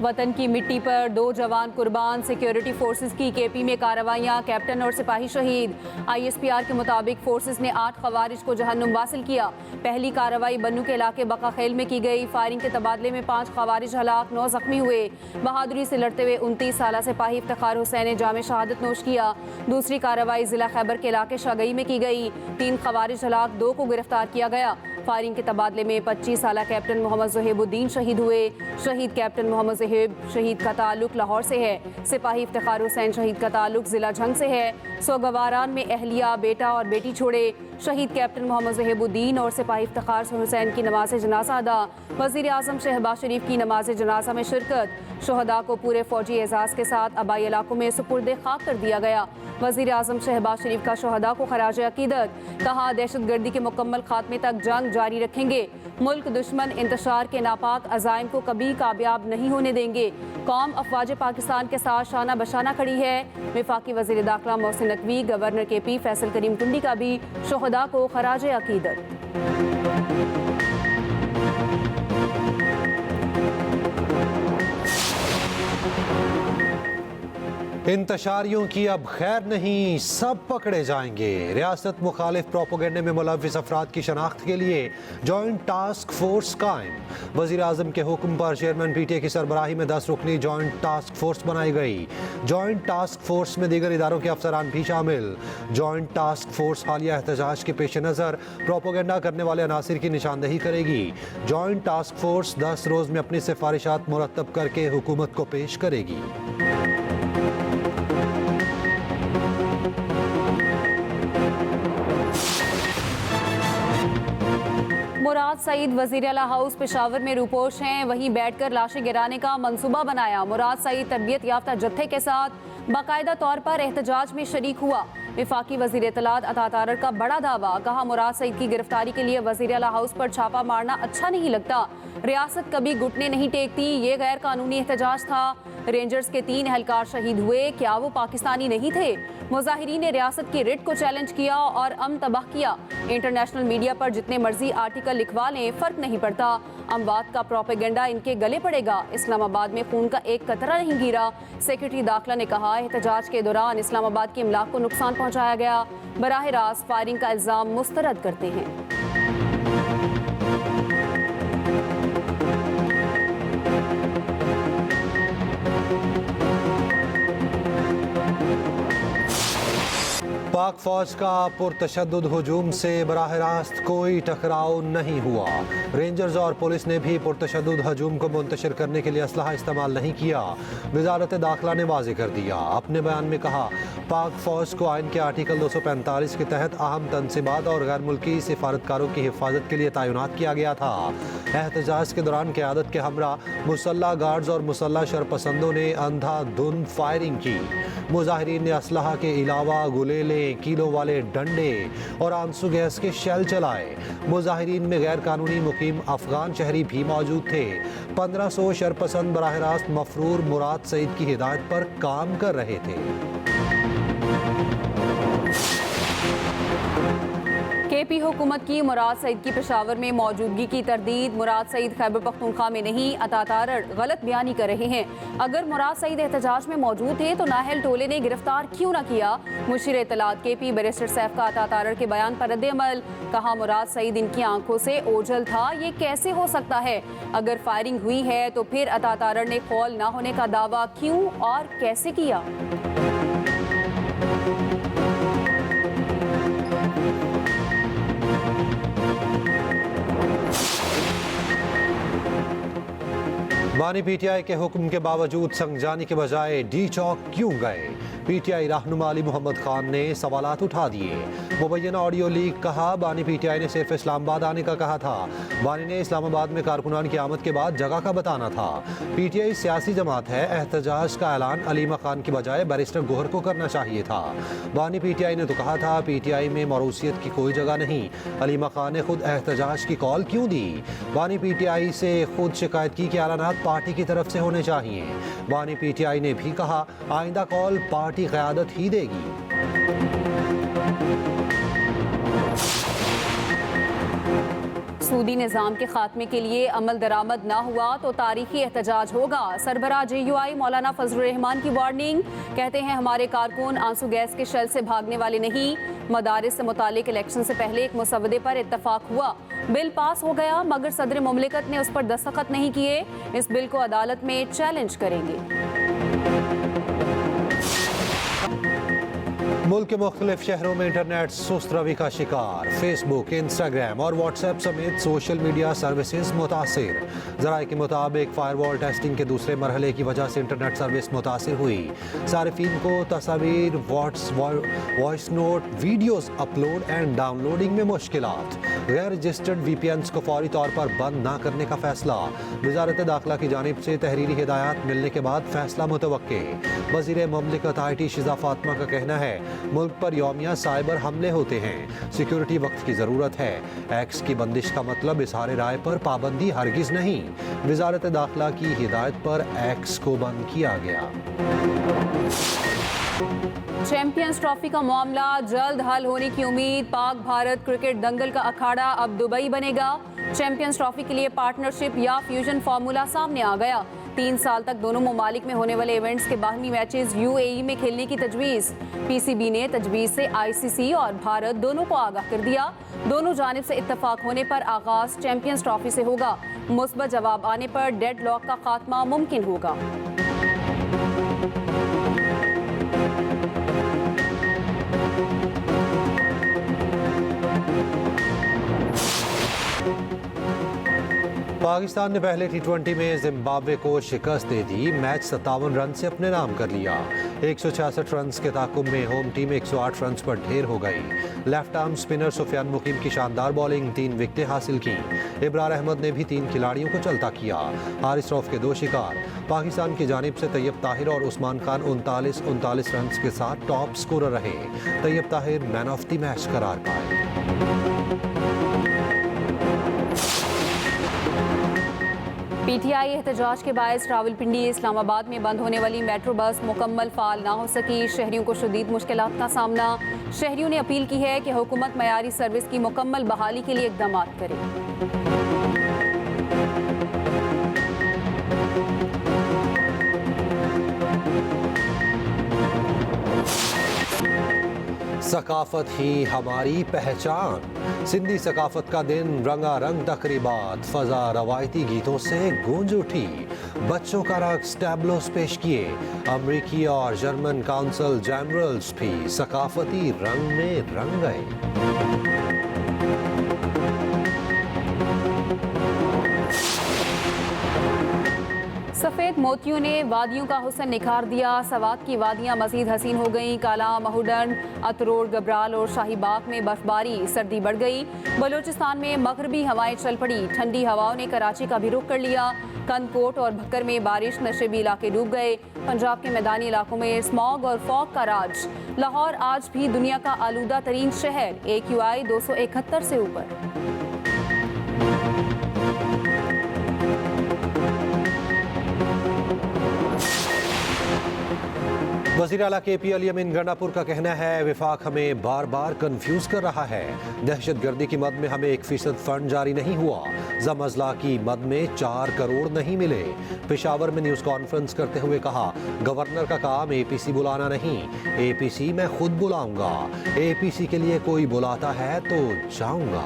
वतन की मिट्टी पर 2 जवान कुर्बान, सिक्योरिटी फोर्सेस की केपी में कार्रवाइयां, कैप्टन और सिपाही शहीद। ISPR के मुताबिक फोर्सेस ने 8 खवारिज को जहन्नुम वासिल किया। पहली कार्रवाई बन्नू के इलाके बका खेल में की गई। फायरिंग के तबादले में 5 खवारिज हलाक, 9 जख्मी हुए। बहादुरी से लड़ते हुए 29 साल सिपाही इफ्तिखार हुसैन ने जामे शहादत नोश किया। दूसरी कार्रवाई जिला खैबर के इलाके शागई में की गई। 3 खवारिज हलाक, 2 को गिरफ्तार किया गया। फायरिंग के तबादले में 25 साल कैप्टन मोहम्मद ज़ुहैबुद्दीन शहीद हुए। शहीद कैप्टन मोहम्मद ज़ुहैब शहीद का ताल्लुक लाहौर से है। सिपाही इफ्तिखार हुसैन शहीद का ताल्लुक जिला झंग से है। सोगवारान में अहलिया, बेटा और बेटी छोड़े। शहीद कैप्टन मोहम्मद ज़ुहैबुद्दीन और सिपाही इफ्तिखार हुसैन की नमाज जनाजा अदा। वज़ीर आज़म शहबाज शरीफ की नमाज जनाजा में शिरकत। शहदा को पूरे फौजी एजाज़ के साथ आबाई इलाकों में सुपुर्द खाक कर दिया गया। वज़ीर आज़म शहबाज शरीफ का शहदा को खराज अकीदत। कहा, दहशत गर्दी के मुकम्मल खात्मे तक जंग जारी रखेंगे। मुल्क दुश्मन इंतशार के नापाक अज़ाइम को कभी कामयाब नहीं होने देंगे। कौम अफवाज पाकिस्तान के साथ शाना बशाना खड़ी है। वफाकी वज़ीर दाखिला मोहसिन नकवी, गवर्नर KP फैसल करीम टुंडी का भी शहदा को खराज अकीदत। इंतशारियों की अब खैर नहीं, सब पकड़े जाएंगे। रियासत मुखालिफ प्रोपोगंडे में मुलव्विस अफराद की शनाख्त के लिए जॉइंट टास्क फोर्स कायम। वज़ीर आज़म के हुक्म पर चेयरमैन PTA की सरबराही में 10 रुकनी जॉइंट टास्क फोर्स बनाई गई। जॉइंट टास्क फोर्स में दीगर इदारों के अफसरान भी शामिल। जॉइंट टास्क फोर्स हालिया एहतजाज के पेश नज़र प्रोपोगंडा करने वाले अनासिर की निशानदही करेगी। जॉइंट टास्क फोर्स 10 रोज़ में अपनी सिफारिशात मुरतब करके हुकूमत को पेश करेगी। मुराद सईद वज़ीर आला हाउस पेशावर में रूपोश हैं। वहीं बैठकर लाशें गिराने का मंसूबा बनाया। मुराद सईद तरबियत याफ्ता जत्थे के साथ बाकायदा तौर पर एहतजाज में शरीक हुआ। वफाकी वज़ीर इत्तलात अता तारर का बड़ा दावा। कहा, मुराद सईद की गिरफ्तारी के लिए वज़ीर आला हाउस पर छापा मारना अच्छा नहीं लगता। रियासत कभी घुटने नहीं टेकती। ये गैर कानूनी एहतजाज था। रेंजर्स के 3 एहलकार शहीद हुए। क्या वो पाकिस्तानी नहीं थे? मुजाहिरीन ने रियासत की रिट को चैलेंज किया और अमन तबाह किया। इंटरनेशनल मीडिया पर जितने मर्जी आर्टिकल लिखवा लें, फर्क नहीं पड़ता। अमवात का प्रोपेगेंडा इनके गले पड़ेगा। इस्लामाबाद में खून का एक कतरा नहीं गिरा। सेक्रेटरी दाखिला ने कहा, एहतजाज के दौरान इस्लामाबाद के इमलाक को नुकसान पहुंचाया गया। बराह रास्त फायरिंग का इल्जाम मुस्तरद करते हैं। पाक फौज का पुरतशद्दुद हुजूम से बराह रास्त कोई टकराव नहीं हुआ। रेंजर्स और पुलिस ने भी पुरतशद्दुद हजूम को मुंतशिर करने के लिए असलहा इस्तेमाल नहीं किया। वजारत दाखिला ने वाज़ेह कर दिया। अपने बयान में कहा, पाक फौज को आइन के आर्टिकल 245 के तहत अहम तनसीबात और गैर मुल्की सिफारतकारों की हिफाजत के लिए तैनात किया गया था। एहतजाज के दौरान क़यादत के हमरा मुसल्ला गार्ड्स और मुसल्ला शरपसंदों ने अंधाधुंध फायरिंग की। मुजाहिरीन ने असलहा के अलावा गुलेले, किलो वाले डंडे और आंसू गैस के शेल चलाए। मुजाहिरीन में गैर कानूनी मुकीम अफगान शहरी भी मौजूद थे। 1500 शरपसंद बराह रास्त मफरूर मुराद सईद की हिदायत पर काम कर रहे थे। KP हुकूमत की मुराद सईद की पेशावर में मौजूदगी की तरदीद। मुराद सईद खैबर पख्तूनख्वा में नहीं, अता तारर गलत बयानी कर रहे हैं। अगर मुराद सईद एहतजाज में मौजूद थे तो नाहल टोले ने गिरफ्तार क्यों न किया? मुशीर इत्तलात KP बैरिस्टर सैफ का अता तारर के बयान पर रद्द-ए-अमल। कहा, मुराद सईद इनकी आंखों से ओझल था। ये कैसे हो सकता है? अगर फायरिंग हुई है तो फिर अता तारर ने कौल न होने का दावा क्यों और कैसे किया? बानी PTI के हुक्म के बावजूद संगजानी के बजाय डी चौक क्यों गए? PTI रहनुमा अली मोहम्मद खान ने सवालात उठा दिए। मुबैना ऑडियो लीक। कहा, बानी PTI ने सिर्फ इस्लामाबाद आने का कहा था। बानी ने इस्लामाबाद में कारकुनान की आमद के बाद जगह का बताना था। PTI सियासी जमात है। एहतजाज का ऐलान अलीमा खान की बजाय बैरिस्टर गोहर को करना चाहिए था। बानी PTI ने तो कहा था PTI में मरूसियत की कोई जगह नहीं। अलीमा खान ने खुद एहतजाज की कॉल क्यों दी? बानी PTI से खुद शिकायत की कि ऐलानात पार्टी की तरफ से होने चाहिए। बानी PTI ने भी कहा, आइंदा कॉल पार्टी क़यादत ही देगी। सूदी निज़ाम के खात्मे के लिए अमल दरामद ना हुआ तो तारीखी एहतजाज होगा। सरबराह JUI मौलाना फजलुर रहमान की वार्निंग, कहते हैं हमारे कारकुन आंसू गैस के शेल से भागने वाले नहीं। मदारिस से मुतालिक इलेक्शन से पहले एक मुसवदे पर इत्तफाक हुआ, बिल पास हो गया मगर सदर मुमलिकत ने उस पर दस्तखत नहीं किए। इस बिल को अदालत में चैलेंज करेंगे। मुल्क के मुख्तलिफ शहरों में इंटरनेट सुस्त रवि का शिकार। फेसबुक, इंस्टाग्राम और व्हाट्सएप समेत सोशल मीडिया सर्विसेज मुतासिर। ज़राए के मुताबिक फायरवॉल टेस्टिंग के दूसरे मरहले की वजह से इंटरनेट सर्विस मुतासिर हुई। सारिफीन को तस्वीर, voice note, videos upload and downloading में मुश्किलात। गैर रजिस्टर्ड VPNs को फौरी तौर पर बंद ना करने का फैसला। वजारत दाखिला की जानिब से तहरीरी हिदायत मिलने के बाद फैसला मुतवक्के। वज़ीर मुमलिकत IT शिजा फातिमा का कहना है मुल्क पर यौमिया साइबर हमले होते हैं, सिक्योरिटी वक्त की ज़रूरत है। एक्स की बंदिश का मतलब इज़हार राय पर पाबंदी हरगिज़ नहीं। वजारत दाखिला की हिदायत पर एक्स को बंद किया गया। चैंपियंस ट्रॉफी का मामला जल्द हल होने की उम्मीद। पाक भारत क्रिकेट दंगल का अखाड़ा अब दुबई बनेगा। चैंपियंस ट्रॉफी के लिए पार्टनरशिप या फ्यूजन फार्मूला सामने आ गया। 3 साल तक दोनों ममालिक में होने वाले इवेंट्स के बाहमी मैचेस UAE में खेलने की तजवीज़। PCB ने तजवीज़ से ICC और भारत दोनों को आगाह कर दिया। दोनों जानिब से इत्तफाक होने पर आगाज चैंपियंस ट्रॉफी से होगा। मुस्बत जवाब आने पर डेड लॉक का खात्मा मुमकिन होगा। पाकिस्तान ने पहले T20 में जिम्बाब्वे को शिकस्त दे दी। मैच 57 रन से अपने नाम कर लिया। 166 रन के ताकुब में होम टीम 108 रन पर ढेर हो गई। लेफ्ट आर्म स्पिनर सुफियान मुकीम की शानदार बॉलिंग, 3 विकेटें हासिल की। इब्रार अहमद ने भी 3 खिलाड़ियों को चलता किया। हारिस रऊफ के 2 शिकार। पाकिस्तान की जानिब से तैयब ताहिर और उस्मान खान 39 रन के साथ टॉप स्कोरर रहे। Tayyab Tahir man of the match करार पाए। PTI एहतजाज के बायस रावलपिंडी इस्लामाबाद में बंद होने वाली मेट्रो बस मुकम्मल फाल ना हो सकी। शहरियों को शदीद मुश्किलात का सामना। शहरियों ने अपील की है कि हुकूमत मयारी सर्विस की मुकम्मल बहाली के लिए इक़दाम करे। सकाफत ही हमारी पहचान। सिंधी सकाफत का दिन, रंगारंग तकरीबात, फजा रवायती गीतों से गूंज उठी। बच्चों का रक्स, टैब्लोस पेश किए। अमरीकी और जर्मन काउंसिल जनरल्स भी सकाफती रंग में रंग गए। सफ़ेद मोतियों ने वादियों का हुस्न निखार दिया। सवात की वादियाँ मज़ीद हसीन हो गईं। काला, महूडन, अतरोड़, गबराल और शाहीबाग में बर्फबारी, सर्दी बढ़ गई। बलूचिस्तान में मगरबी हवाएं चल पड़ी। ठंडी हवाओं ने कराची का भी रुख कर लिया। कंदकोट और भक्कर में बारिश, नशेबी इलाके डूब गए। पंजाब के मैदानी इलाकों में स्मॉग और फॉग का राज। लाहौर आज भी दुनिया का आलूदा तरीन शहर, AQI 271 से ऊपर। वज़ीर आला KP अली अमीन गंडापुर का कहना है विफाक हमें बार बार कंफ्यूज कर रहा है। दहशतगर्दी की मद में हमें 1% फंड जारी नहीं हुआ। जमअज़ला की मद में 4 करोड़ नहीं मिले। पेशावर में न्यूज़ कॉन्फ्रेंस करते हुए कहा गवर्नर का काम APC बुलाना नहीं, APC मैं खुद बुलाऊंगा। APC के लिए कोई बुलाता है तो जाऊंगा।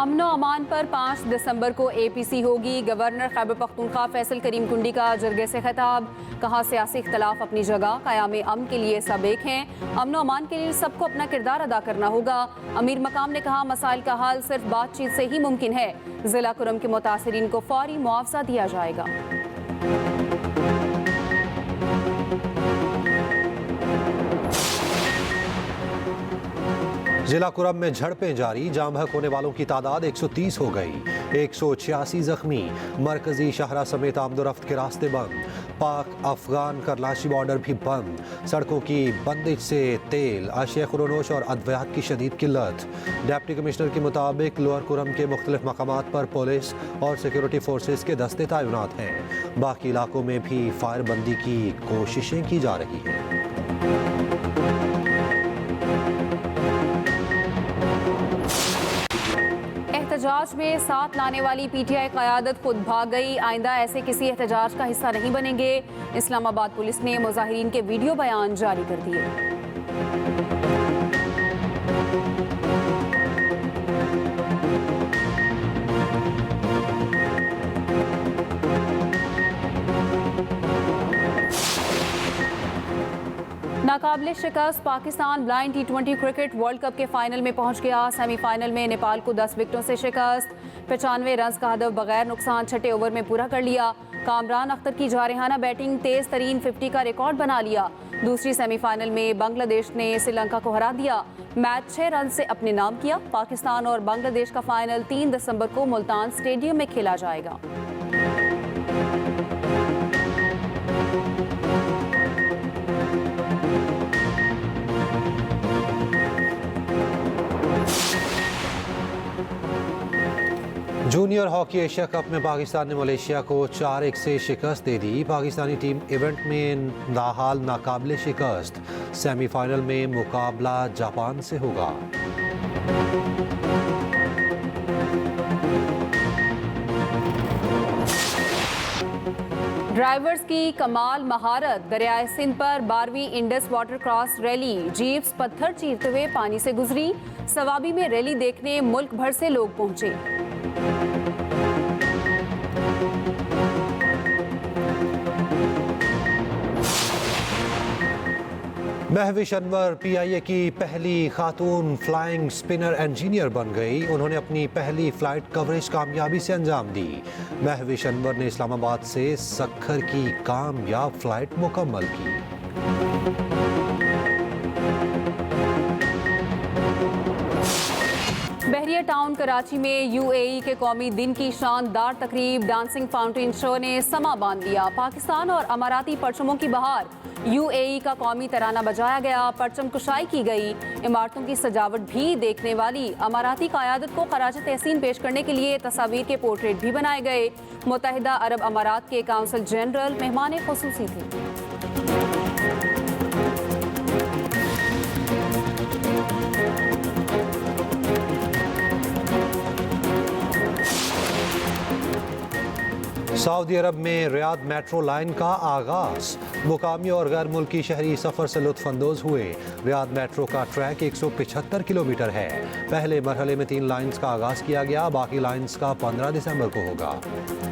अमनो अमान पर 5 दिसंबर को APC होगी। गवर्नर खैबर पख्तूनख्वा फैसल करीम कुंडी का जरगे से खिताब। कहा सियासी इख्तलाफ अपनी जगह, क़याम अमन के लिए सब एक हैं। अमनो अमान के लिए सबको अपना किरदार अदा करना होगा। अमीर मकाम ने कहा मसाइल का हल सिर्फ बातचीत से ही मुमकिन है। ज़िला कुरम के मुतासरीन को फौरी मुआवजा दिया जाएगा। जिला कुरम में झड़पें जारी, जाम बहक होने वालों की तादाद 130 हो गई, 186 जख्मी। मरकजी शाहरा समेत आमदोरफ्त के रास्ते बंद, पाक अफगान करलाशी बॉर्डर भी बंद। सड़कों की बंदिश से तेल, अशिया खुरोनोश और अद्वियात की शदीद किल्लत। डिप्टी कमिश्नर के मुताबिक लोअर कुरम के मुख्तलिफ मकामात पर पुलिस और सिक्योरिटी फोर्सेस के दस्ते तैनात हैं। बाकी इलाकों में भी फायरबंदी की कोशिशें की जा रही हैं। एहतजाज में साथ लाने वाली पीटीआई क़यादत खुद भाग गई। आइंदा ऐसे किसी एहतजाज का हिस्सा नहीं बनेंगे। इस्लामाबाद पुलिस ने मुजाहिरीन के वीडियो बयान जारी कर दिए। नाकाबिले शिकस्त Pakistan blind T20 cricket world cup के फाइनल में पहुंच गया। सेमीफाइनल में नेपाल को 10 विकेटों से शिकस्त। 95 रन का हदफ बगैर नुकसान छठे ओवर में पूरा कर लिया। कामरान अख्तर की जारहाना बैटिंग तेज तरीन 50 का रिकॉर्ड बना लिया। दूसरी सेमीफाइनल में बांग्लादेश ने श्रीलंका को हरा दिया। मैच 6 रन से अपने नाम किया। पाकिस्तान और बांग्लादेश का फाइनल 3 दिसंबर को मुल्तान स्टेडियम में खेला जाएगा। जूनियर हॉकी एशिया कप में पाकिस्तान ने मलेशिया को 4-1 से शिकस्त दे दी। पाकिस्तानी टीम इवेंट में दाहाल नाकाबिले शिकस्त। सेमीफाइनल में मुकाबला जापान से होगा। ड्राइवर्स की कमाल महारत, दरियाए सिंध पर 12वीं Indus water cross rally. Jeeps पत्थर चीरते हुए पानी से गुजरी। सवाबी में रैली देखने मुल्क भर से लोग पहुंचे। महविश अनवर PIA की पहली खातून फ्लाइंग स्पिनर इंजीनियर बन गई। उन्होंने अपनी पहली फ्लाइट कवरेज कामयाबी से अंजाम दी। महविश अनवर ने इस्लामाबाद से सक्खर की कामयाब फ्लाइट मुकम्मल की। बहरिया टाउन कराची में UAE के कौमी दिन की शानदार तकरीब डांसिंग फाउंटेन शो ने समा बांध दिया। पाकिस्तान और अमाराती परचमों की बहार, UAE का कौमी तराना बजाया गया, परचम कुशाई की गई। इमारतों की सजावट भी देखने वाली। अमाराती क़यादत को खराज तहसीन पेश करने के लिए तस्वीर के पोर्ट्रेट भी बनाए गए। मुत्तहिदा अरब अमारात के काउंसिल जनरल मेहमान खुसूसी थे। सऊदी अरब में रियाद मेट्रो लाइन का आगाज। मुकामी और गैर मुल्की शहरी सफर से लुत्फानंदोज हुए। रियाद मेट्रो का ट्रैक 175 किलोमीटर है। पहले मरहले में 3 लाइन्स का आगाज किया गया, बाकी लाइन्स का 15 दिसंबर को होगा।